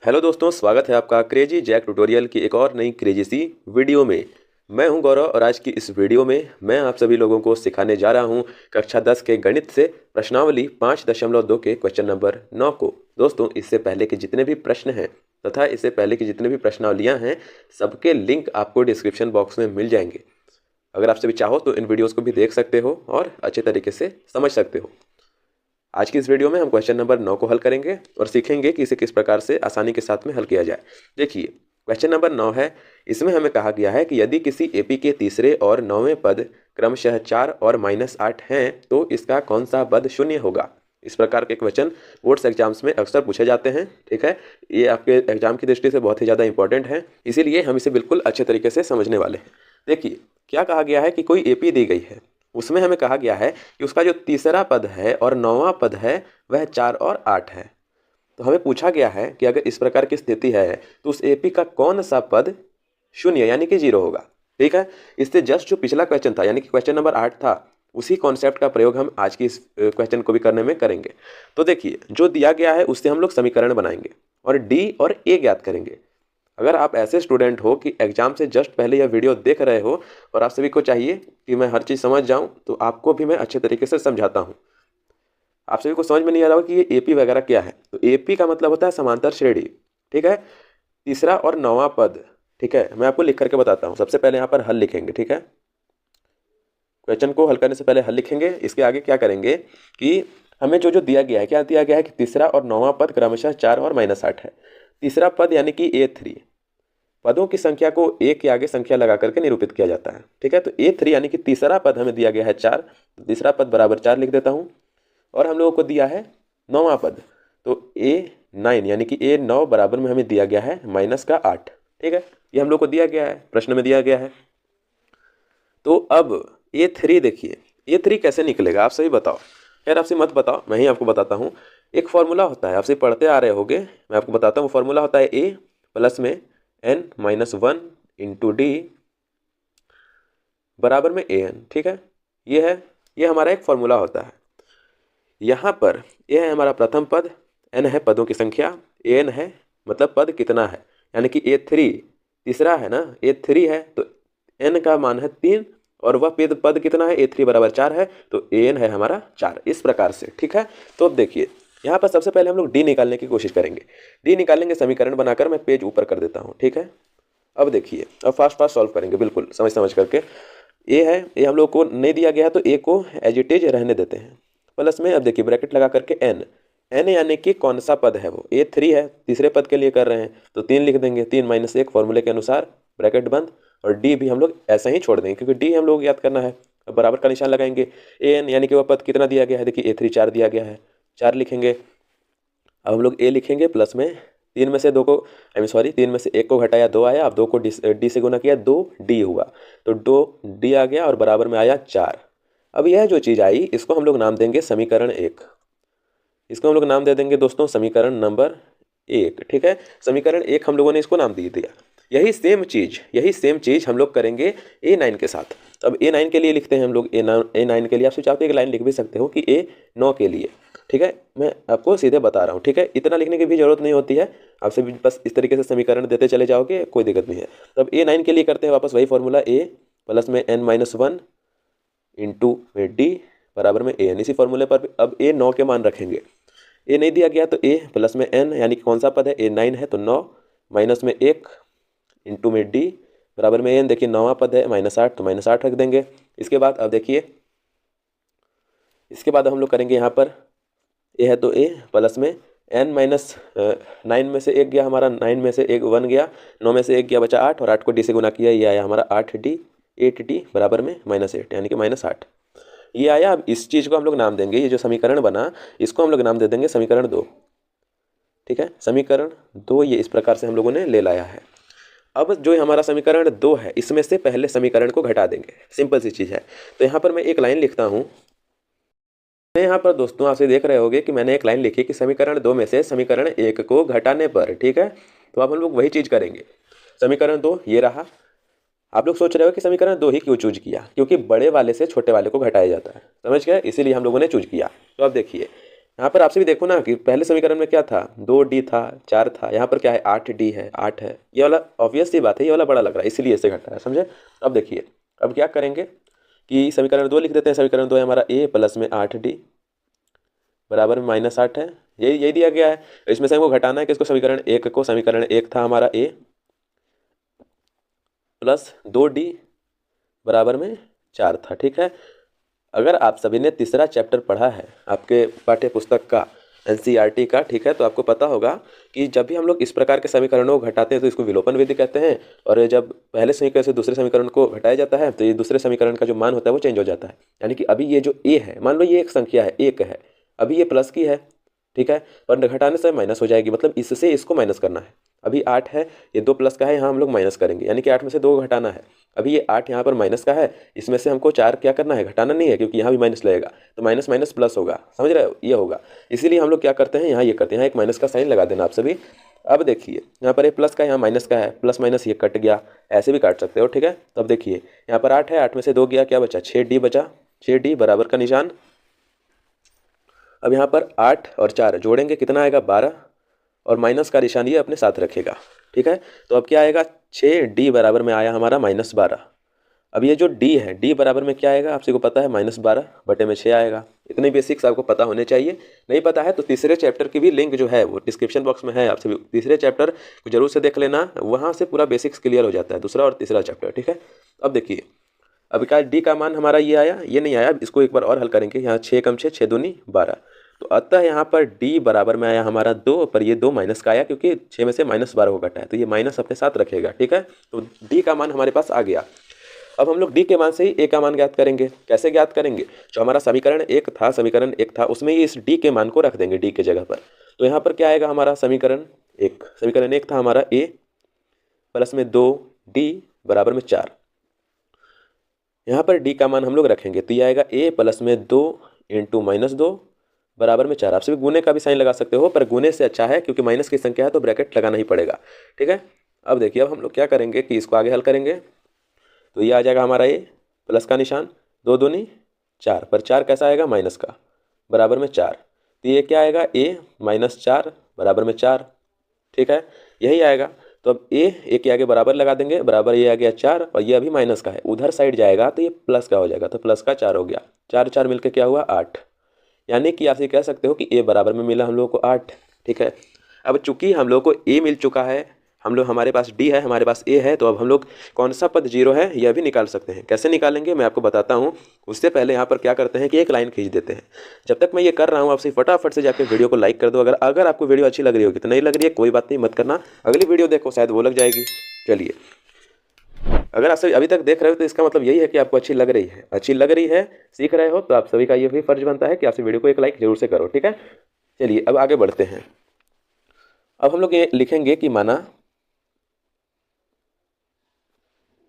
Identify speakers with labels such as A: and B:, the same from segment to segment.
A: Hello दोस्तों, स्वागत है आपका क्रेजी जैक ट्यूटोरियल की एक और नई क्रेजी सी वीडियो में। मैं हूं गौरव और आज की इस वीडियो में मैं आप सभी लोगों को सिखाने जा रहा हूं कक्षा 10 के गणित से प्रश्नावली 5.2 के क्वेश्चन नंबर 9 को। दोस्तों, इससे पहले के जितने भी प्रश्न हैं तथा इससे पहले की जितने भी प्रश्नावलियाँ हैं सबके लिंक आपको डिस्क्रिप्शन बॉक्स में मिल जाएंगे। अगर आप सभी चाहो तो इन वीडियोज़ को भी देख सकते हो और अच्छे तरीके से समझ सकते हो। आज की इस वीडियो में हम क्वेश्चन नंबर 9 को हल करेंगे और सीखेंगे कि इसे किस प्रकार से आसानी के साथ में हल किया जाए। देखिए, क्वेश्चन नंबर 9 है। इसमें हमें कहा गया है कि यदि किसी एपी के तीसरे और 9वें पद क्रमशः 4 और -8 हैं तो इसका कौन सा पद शून्य होगा। इस प्रकार के क्वेश्चन बोर्ड्स एग्जाम्स में अक्सर पूछे जाते हैं। ठीक है, ये आपके एग्जाम की दृष्टि से बहुत ही ज़्यादा इंपॉर्टेंट है, इसीलिए हम इसे बिल्कुल अच्छे तरीके से समझने वाले हैं। देखिए, क्या कहा गया है कि कोई एपी दी गई है, उसमें हमें कहा गया है कि उसका जो तीसरा पद है और 9वां पद है वह 4 और 8 है। तो हमें पूछा गया है कि अगर इस प्रकार की स्थिति है तो उस एपी का कौन सा पद शून्य यानी कि 0 होगा। ठीक है, इससे जस्ट जो पिछला क्वेश्चन था यानी कि क्वेश्चन नंबर 8 था, उसी कॉन्सेप्ट का प्रयोग हम आज की इस क्वेश्चन को भी करने में करेंगे। तो देखिए, जो दिया गया है उससे हम लोग समीकरण बनाएंगे और डी और ए ज्ञात करेंगे। अगर आप ऐसे स्टूडेंट हो कि एग्जाम से जस्ट पहले यह वीडियो देख रहे हो और आप सभी को चाहिए कि मैं हर चीज़ समझ जाऊं, तो आपको भी मैं अच्छे तरीके से समझाता हूं। आप सभी को समझ में नहीं आ रहा होगा कि ये एपी वगैरह क्या है। तो एपी का मतलब होता है समांतर श्रेणी। ठीक है, तीसरा और 9वां पद। ठीक है, मैं आपको लिख करके बताता हूँ। सबसे पहले यहाँ पर हल लिखेंगे। ठीक है, क्वेश्चन को हल करने से पहले हल लिखेंगे। इसके आगे क्या करेंगे कि हमें जो जो दिया गया है, क्या दिया गया है कि तीसरा और 9वां पद क्रमशः 4 और -8 है। तीसरा पद यानी कि A3, पदों की संख्या को एक के आगे संख्या लगा करके निरूपित किया जाता है। ठीक है, तो A3 यानी कि तीसरा पद हमें दिया गया है 4, तो तीसरा पद बराबर 4 लिख देता हूँ। और हम लोगों को दिया है 9वां पद, तो A9 यानी कि A9 बराबर में हमें दिया गया है -8। ठीक है, ये हम लोग को दिया गया है, प्रश्न में दिया गया है। तो अब A3 देखिए, A3 कैसे निकलेगा आप सभी बताओ। यार आपसे मत बताओ, मैं ही आपको बताता हूँ। एक फॉर्मूला होता है, आपसे पढ़ते आ रहे होगे, मैं आपको बताता हूँ। फॉर्मूला होता है A प्लस में n-1 इंटू डी बराबर में an। ठीक है, ये हमारा एक फॉर्मूला होता है। यहाँ पर ये है हमारा प्रथम पद, n है पदों की संख्या, an है मतलब पद कितना है, यानी कि A3 तीसरा है ना, A3 है तो n का मान है 3 और वह पद कितना है, A3 बराबर 4 है, तो an है हमारा 4। इस प्रकार से। ठीक है, तो अब देखिए यहाँ पर सबसे पहले हम लोग डी निकालने की कोशिश करेंगे। डी निकालेंगे समीकरण बनाकर, मैं पेज ऊपर कर देता हूँ। ठीक है, अब देखिए, अब फास्ट सॉल्व करेंगे बिल्कुल समझ समझ करके। ए है, ये हम लोग को नहीं दिया गया है तो ए को एज इट इज रहने देते हैं। प्लस में अब देखिए ब्रैकेट लगा करके एन यानी कि कौन सा पद है, वो A3 है, तीसरे पद के लिए कर रहे हैं तो 3 लिख देंगे। 3 - 1 फॉर्मूले के अनुसार, ब्रैकेट बंद। और डी भी हम लोग ऐसा ही छोड़ देंगे क्योंकि डी हम लोग याद करना है। अब बराबर का निशान लगाएंगे। एन यानी कि वह पद कितना दिया गया है, देखिए A3 4 दिया गया है, 4 लिखेंगे। अब हम लोग ए लिखेंगे प्लस में 3 में से 2 को, 3 में से 1 को घटाया 2 आया। अब 2 को डी से गुना किया, 2D हुआ, तो 2D आ गया और बराबर में आया 4। अब यह जो चीज़ आई इसको हम लोग नाम देंगे समीकरण 1। इसको हम लोग नाम दे देंगे दोस्तों समीकरण नंबर 1। ठीक है, समीकरण 1 हम लोगों ने इसको नाम दे दिया। यही सेम चीज़ हम लोग करेंगे A9 के साथ। तो अब A9 के लिए लिखते हैं हम लोग। A9 के लिए आप चाहते हो एक लाइन लिख भी सकते हो कि A9 के लिए। ठीक है, मैं आपको सीधे बता रहा हूँ। ठीक है, इतना लिखने की भी जरूरत नहीं होती है, आपसे भी बस इस तरीके से समीकरण देते चले जाओगे, कोई दिक्कत नहीं है। तो अब A9 के लिए करते हैं वापस वही फॉर्मूला, A प्लस में n-1 इंटू में डी बराबर में an। इसी फॉर्मूले पर अब A9 के मान रखेंगे। ए नहीं दिया गया तो A प्लस में n यानी कि कौन सा पद है, A9 है तो 9 माइनस में 1 इंटू में डी बराबर में n। देखिए 9वां पद है -8 तो -8 रख देंगे। इसके बाद अब देखिए, इसके बाद हम लोग करेंगे यहाँ पर ए है तो A प्लस में n-9 में से 1 गया हमारा, 9 में से 1 गया, 9 में से 1 गया बचा 8 और 8 को डी से गुना किया, ये आया हमारा 8D बराबर में -8 यानी कि -8 ये आया। अब इस चीज़ को हम लोग नाम देंगे, ये जो समीकरण बना इसको हम लोग नाम दे देंगे समीकरण 2। ठीक है, समीकरण 2 ये इस प्रकार से हम लोगों ने ले लाया है। अब जो हमारा समीकरण 2 है इसमें से पहले समीकरण को घटा देंगे, सिंपल सी चीज़ है। तो यहाँ पर मैं एक लाइन लिखता हूँ। मैं यहाँ पर दोस्तों आपसे देख रहे होगे कि मैंने एक लाइन लिखी कि समीकरण 2 में से समीकरण 1 को घटाने पर। ठीक है, तो अब हम लोग वही चीज़ करेंगे। समीकरण 2 ये रहा। आप लोग सोच रहे हो कि समीकरण 2 ही क्यों चूज किया, क्योंकि बड़े वाले से छोटे वाले को घटाया जाता है, समझ गए, इसीलिए हम लोगों ने चूज किया। तो अब देखिए यहाँ पर आपसे भी देखो ना कि पहले समीकरण में क्या था, 2D था, 4 था, यहाँ पर क्या है 8D है, 8 है। ये वाला ऑब्वियस सी बात है, ये वाला बड़ा लग रहा है इसलिए ऐसे घटा है, समझे। अब देखिए अब क्या करेंगे कि समीकरण 2 लिख देते हैं। समीकरण 2 है हमारा A प्लस में 8D बराबर में -8 है। यही यही दिया गया है। इसमें से हमको घटाना है कि इसको समीकरण 1 को, समीकरण 1 था हमारा A प्लस 2D बराबर में 4 था, ठीक है। अगर आप सभी ने तीसरा चैप्टर पढ़ा है आपके पाठ्य पुस्तक का, NCERT का, ठीक है, तो आपको पता होगा कि जब भी हम लोग इस प्रकार के समीकरणों को घटाते हैं तो इसको विलोपन विधि कहते हैं। और जब पहले समीकरण से दूसरे समीकरण को घटाया जाता है तो ये दूसरे समीकरण का जो मान होता है वो चेंज हो जाता है। यानी कि अभी ये जो A है, मान लो ये एक संख्या है, 1 है, अभी ये प्लस की है, ठीक है, पर घटाने से माइनस हो जाएगी, मतलब इससे इसको माइनस करना है। अभी 8 है, ये 2 प्लस का है, यहाँ हम लोग माइनस करेंगे, यानी कि 8 में से 2 घटाना है। अभी ये 8 यहाँ पर माइनस का है, इसमें से हमको 4 क्या करना है, घटाना नहीं है, क्योंकि यहाँ भी माइनस लगेगा, तो माइनस माइनस प्लस होगा, समझ रहे हो, ये होगा। इसीलिए हम लोग क्या करते हैं, यहाँ ये करते हैं, यहाँ एक माइनस का साइन लगा देना आप सभी। अब देखिए यहाँ पर एक प्लस का, यहाँ माइनस का है, प्लस माइनस ये कट गया, ऐसे भी काट सकते हो, ठीक है। तो अब देखिए यहाँ पर 8 है, 8 में से 2 गया, क्या बचा, 6D बचा, 6D बराबर का निशान। अब यहाँ पर 8 और 4 जोड़ेंगे, कितना आएगा, 12, और माइनस का निशान ये अपने साथ रखेगा, ठीक है। तो अब क्या आएगा, 6D बराबर में आया हमारा -12। अब ये जो D है, D बराबर में क्या आएगा, आपसे को पता है, -12 बटे में 6 आएगा। इतने बेसिक्स आपको पता होने चाहिए। नहीं पता है तो तीसरे चैप्टर की भी लिंक जो है वो डिस्क्रिप्शन बॉक्स में है, आपसे भी तीसरे चैप्टर को जरूर से देख लेना, वहाँ से पूरा बेसिक्स क्लियर हो जाता है, दूसरा और तीसरा चैप्टर, ठीक है। अब देखिए अब क्या D का मान हमारा ये आया, ये नहीं आया, इसको एक बार और हल करेंगे। यहाँ 6 कम 6, 6 दूनी 12, तो अतः यहाँ पर D बराबर में आया हमारा 2, पर ये 2 माइनस का आया, क्योंकि 6 में से -12 को घटा है, तो ये माइनस अपने साथ रखेगा, ठीक है। तो D का मान हमारे पास आ गया। अब हम लोग D के मान से ही A का मान ज्ञात करेंगे। कैसे ज्ञात करेंगे, जो हमारा समीकरण 1 था, समीकरण 1 था, उसमें ही इस D के मान को रख देंगे D के जगह पर। तो यहाँ पर क्या आएगा हमारा समीकरण 1, समीकरण 1 था हमारा A प्लस में 2D बराबर में 4। यहाँ पर D का मान हम लोग रखेंगे, तो ये आएगा A प्लस में 2 इंटू -2 बराबर में 4। आप सभी गुने का भी साइन लगा सकते हो, पर गुने से अच्छा है, क्योंकि माइनस की संख्या है तो ब्रैकेट लगाना ही पड़ेगा, ठीक है। अब देखिए अब हम लोग क्या करेंगे कि इसको आगे हल करेंगे, तो ये आ जाएगा हमारा A प्लस का निशान, 2 दूनी 4, पर 4 कैसा आएगा, माइनस का, बराबर में 4। तो ये क्या आएगा, A -4 बराबर में 4, ठीक है, यही आएगा। तो अब A के आगे बराबर लगा देंगे, बराबर ये आ गया 4, और ये अभी माइनस का है, उधर साइड जाएगा तो ये प्लस का हो जाएगा, तो प्लस का 4 हो गया, 4 4 मिलकर क्या हुआ, 8। यानी कि आप ये कह सकते हो कि A बराबर में मिला हम लोग को 8, ठीक है। अब चूंकि हम लोग को A मिल चुका है, हम लोग, हमारे पास D है, हमारे पास A है, तो अब हम लोग कौन सा पद 0 है यह भी निकाल सकते हैं। कैसे निकालेंगे मैं आपको बताता हूँ। उससे पहले यहाँ पर क्या करते हैं कि एक लाइन खींच देते हैं। जब तक मैं ये कर रहा हूँ आपसे फटाफट से जाकर वीडियो को लाइक कर दो। अगर आपको वीडियो अच्छी लग रही होगी, तो नहीं लग रही है कोई बात नहीं, मत करना, अगली वीडियो देखो, शायद वो लग जाएगी। चलिए, अगर आप सभी अभी तक देख रहे हो तो इसका मतलब यही है कि आपको अच्छी लग रही है, अच्छी लग रही है, सीख रहे हो, तो आप सभी का ये भी फर्ज बनता है कि आप सभी वीडियो को एक लाइक जरूर से करो, ठीक है। चलिए अब आगे बढ़ते हैं। अब हम लोग ये लिखेंगे कि माना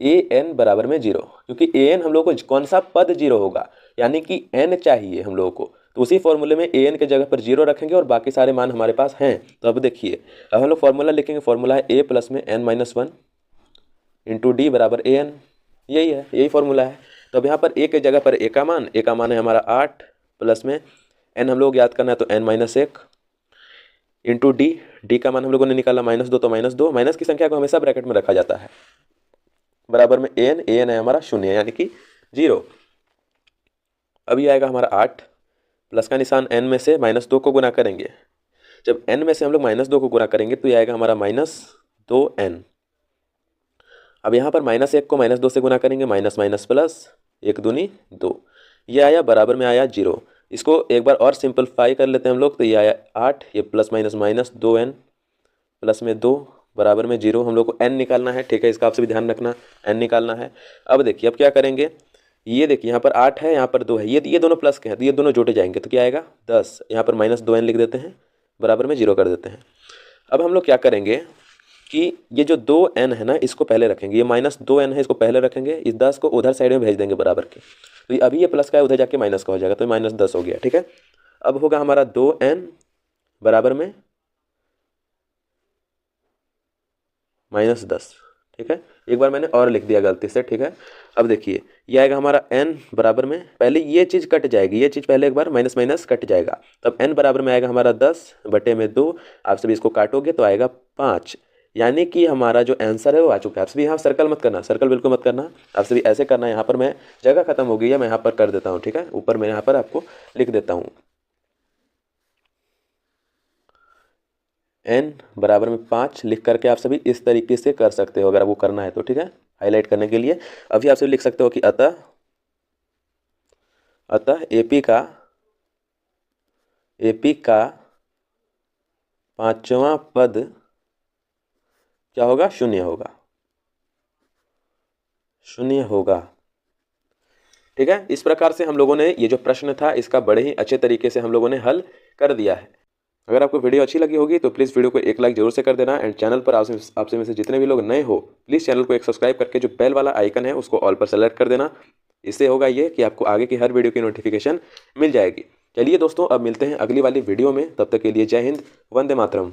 A: an बराबर में 0, क्योंकि an हम लोग को कौन सा पद 0 होगा, यानी कि n चाहिए हम लोगों को, तो उसी फॉर्मूले में an के जगह पर 0 रखेंगे और बाकी सारे मान हमारे पास हैं। तो अब देखिए अब हम लोग फॉर्मूला लिखेंगे, फॉर्मूला है a प्लस में n-1 इंटू D बराबर an, यही है, यही फॉर्मूला है। तो अब यहाँ पर a के जगह पर a का मान है हमारा 8, प्लस में n हम लोग याद करना है तो n-1 इंटू D का मान हम लोगों ने निकाला -2, तो -2, माइनस की संख्या को हमेशा ब्रैकेट में रखा जाता है, बराबर में an है हमारा 0, यानी कि 0। अब ये आएगा हमारा 8, प्लस का निशान n में से -2 को गुना करेंगे। जब n में से हम लोग -2 को गुना करेंगे तो ये आएगा हमारा -2n। अब यहाँ पर -1 को -2 से गुना करेंगे, माइनस माइनस प्लस, 1 दूनी 2, ये आया बराबर में आया 0। इसको एक बार और सिंपलीफाई कर लेते हैं हम लोग, तो ये आया 8, ये प्लस माइनस 2n प्लस में 2 बराबर में 0। हम लोग को n निकालना है, ठीक है, इसका आपसे भी ध्यान रखना, n निकालना है। अब देखिए अब क्या करेंगे, ये देखिए यहाँ पर 8 है, यहाँ पर 2 है, ये दोनों प्लस के हैं, तो ये दोनों जोड़े जाएंगे, तो क्या आएगा 10। यहाँ पर -2n लिख देते हैं, बराबर में 0 कर देते हैं। अब हम लोग क्या करेंगे कि ये जो 2n है ना, इसको पहले रखेंगे, ये -2n है, इसको पहले रखेंगे, इस 10 को उधर साइड में भेज देंगे बराबर के, तो अभी ये प्लस का है, उधर जाके माइनस का हो जाएगा, तो -10 हो गया, ठीक है। अब होगा हमारा 2n बराबर में -10, ठीक है, एक बार मैंने और लिख दिया गलती से। ठीक है, अब देखिए ये आएगा हमारा n बराबर में, पहले ये चीज़ कट जाएगी, ये चीज़ पहले एक बार माइनस माइनस कट जाएगा, तब n बराबर में आएगा हमारा 10/2। आप सभी इसको काटोगे तो आएगा 5, यानी कि हमारा जो आंसर है वो आ चुका है। आप सभी यहाँ सर्कल मत करना, सर्कल बिल्कुल मत करना, आप सभी ऐसे करना। यहाँ पर मैं जगह खत्म हो गई है, मैं यहाँ पर कर देता हूँ। ठीक है, ऊपर मैं यहाँ पर आपको लिख देता हूँ n बराबर में 5 लिख करके आप सभी इस तरीके से कर सकते हो, अगर आपको करना है तो। ठीक है, हाईलाइट करने के लिए अभी आप सभी लिख सकते हो कि अतः AP का पांचवा पद क्या होगा, शून्य होगा, शून्य होगा। ठीक है, इस प्रकार से हम लोगों ने ये जो प्रश्न था इसका बड़े ही अच्छे तरीके से हम लोगों ने हल कर दिया है। अगर आपको वीडियो अच्छी लगी होगी तो प्लीज़ वीडियो को एक लाइक जरूर से कर देना, एंड चैनल पर आपसे में से जितने भी लोग नए हो प्लीज़ चैनल को एक सब्सक्राइब करके जो बेल वाला आइकन है उसको ऑल पर सेलेक्ट कर देना। इससे होगा ये कि आपको आगे की हर वीडियो की नोटिफिकेशन मिल जाएगी। चलिए दोस्तों, अब मिलते हैं अगली वाली वीडियो में, तब तक के लिए जय हिंद, वंदे मातरम।